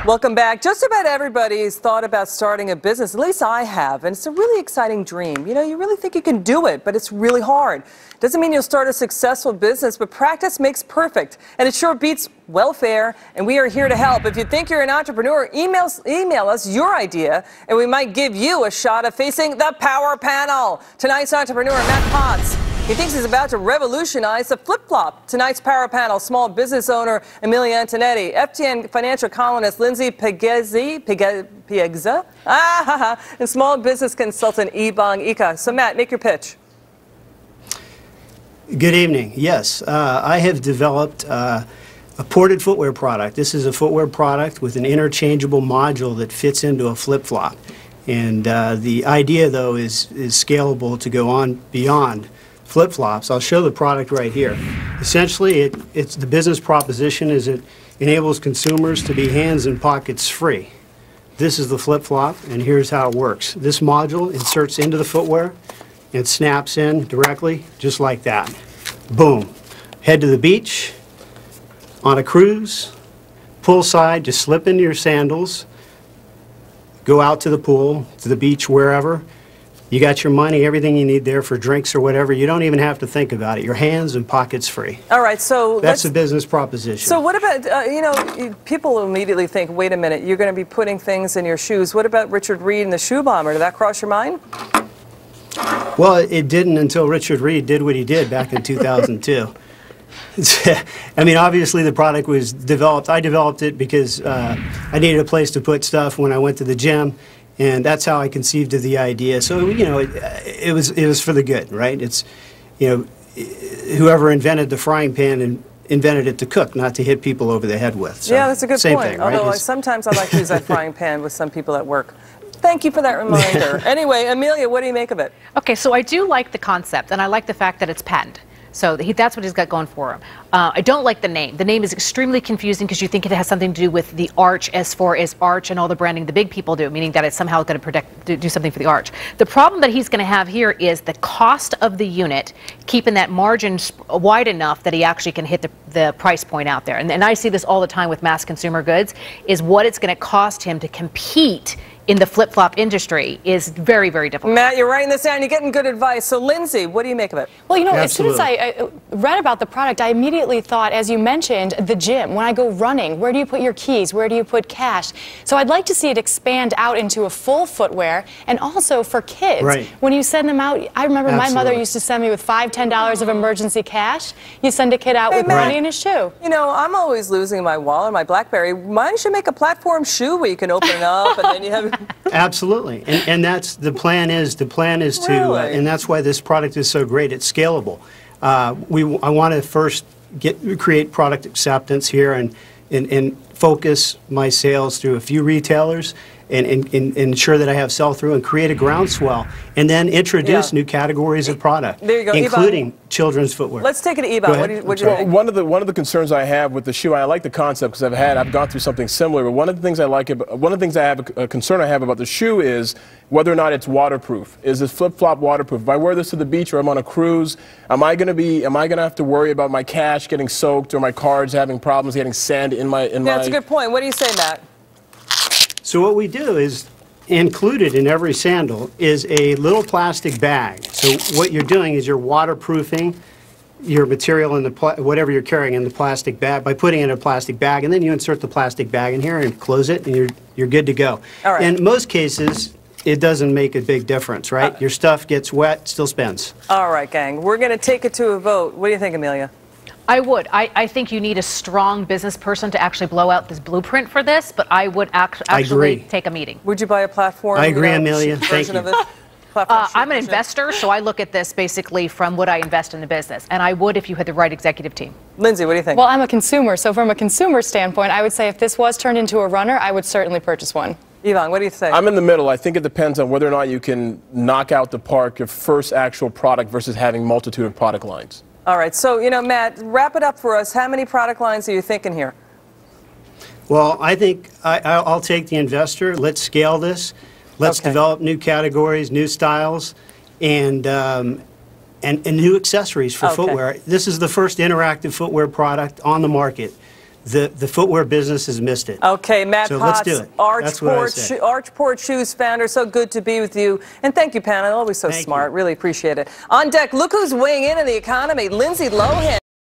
Welcome back. Just about everybody's thought about starting a business, at least I have, and it's a really exciting dream. You know, you really think you can do it, but it's really hard. Doesn't mean you'll start a successful business, but practice makes perfect, and it sure beats welfare, and we are here to help. If you think you're an entrepreneur, email us your idea, and we might give you a shot at facing the power panel. Tonight's entrepreneur, Matt Potts. He thinks he's about to revolutionize the flip-flop. Tonight's power panel, small business owner Amelia Antonetti, FTN financial columnist Lindsay Piegza, and small business consultant Ibang Ika. So Matt, make your pitch. Good evening. Yes, I have developed a ported footwear product. This is a footwear product with an interchangeable module that fits into a flip-flop. And the idea, though, is scalable to go on beyond flip-flops. I'll show the product right here. Essentially, it's the business proposition is it enables consumers to be hands and pockets free. This is the flip-flop, and here's how it works. This module inserts into the footwear. It snaps in directly, just like that. Boom. Head to the beach, on a cruise, poolside, just slip into your sandals, go out to the pool, to the beach, wherever. You got your money, everything you need there for drinks or whatever. You don't even have to think about it. Your hands and pockets free. All right, so that's the business proposition. So what about, you know, people immediately think, wait a minute, you're going to be putting things in your shoes. What about Richard Reed and the shoe bomber? Did that cross your mind? Well, it didn't until Richard Reed did what he did back in 2002. I mean, obviously the product was developed. I developed it because I needed a place to put stuff when I went to the gym. And that's how I conceived of the idea. So, you know, it was for the good, right? It's, you know, whoever invented the frying pan and invented it to cook, not to hit people over the head with. So, yeah, that's a good same point. thing, right? Although sometimes I like to use that frying pan with some people at work. Thank you for that reminder. Anyway, Amelia, what do you make of it? Okay, so I do like the concept, and I like the fact that it's patented. So that's what he's got going for him. I don't like the name. The name is extremely confusing because you think it has something to do with the arch, S4 is arch, and all the branding the big people do, meaning that it's somehow going to do something for the arch. The problem that he's going to have here is the cost of the unit, keeping that margin wide enough that he actually can hit the price point out there. And I see this all the time with mass consumer goods, is what it's going to cost him to compete in the flip-flop industry is very, very difficult. Matt, you're writing this down. You're getting good advice. So, Lindsay, what do you make of it? Well, you know, Absolutely. as soon as I read about the product, I immediately thought, as you mentioned, the gym. When I go running, where do you put your keys? Where do you put cash? So I'd like to see it expand out into a full footwear, and also for kids. Right. When you send them out, I remember my mother used to send me with $5, $10 of emergency cash. You send a kid out with Matt, money in his shoe. You know, I'm always losing my wallet, my BlackBerry. Why don't you make a platform shoe where you can open it up and then you have... Absolutely, and that's the plan. To Really? and that's why this product is so great. It's scalable. I want to first create product acceptance here and focus my sales through a few retailers and ensure that I have sell-through and create a groundswell, and then introduce new categories of product, there you go, including children's footwear. Let's take it to Ebon. What do you think? One of the concerns I have with the shoe, I like the concept because I've gone through something similar. But one of the things a concern I have about the shoe is whether or not it's waterproof. Is this flip-flop waterproof? If I wear this to the beach or I'm on a cruise, am I going to have to worry about my cash getting soaked or my cards having problems getting sand in my? That's a good point. What do you say, Matt? So what we do is, included in every sandal is a little plastic bag. So what you're doing is you're waterproofing your material in the whatever you're carrying in the plastic bag by putting it in a plastic bag, and then you insert the plastic bag in here and close it, and you're good to go. All right. In most cases, it doesn't make a big difference, right? Your stuff gets wet, still spins. All right, gang. We're going to take it to a vote. What do you think, Amelia? I would. I think you need a strong business person to actually blow out this blueprint for this, but I would actually take a meeting. Would you buy a platform? I agree, Amelia. Thank you. I'm an investor, so I look at this basically from what I invest in the business, and I would if you had the right executive team. Lindsay, what do you think? Well, I'm a consumer, so from a consumer standpoint, I would say if this was turned into a runner, I would certainly purchase one. Yvonne, what do you say? I'm in the middle. I think it depends on whether or not you can knock out the park your first actual product versus having multitude of product lines. All right, so, you know, Matt, wrap it up for us. How many product lines are you thinking here? Well, I think I'll take the investor. Let's scale this. Let's develop new categories, new styles, and new accessories for footwear. This is the first interactive footwear product on the market the footwear business has missed it. Okay, Matt So Potts, let's do it. Archport Shoes founder. So good to be with you. And thank you, Pan. Always so Thank smart. you. Really appreciate it. On deck, look who's weighing in the economy. Lindsay Lohan.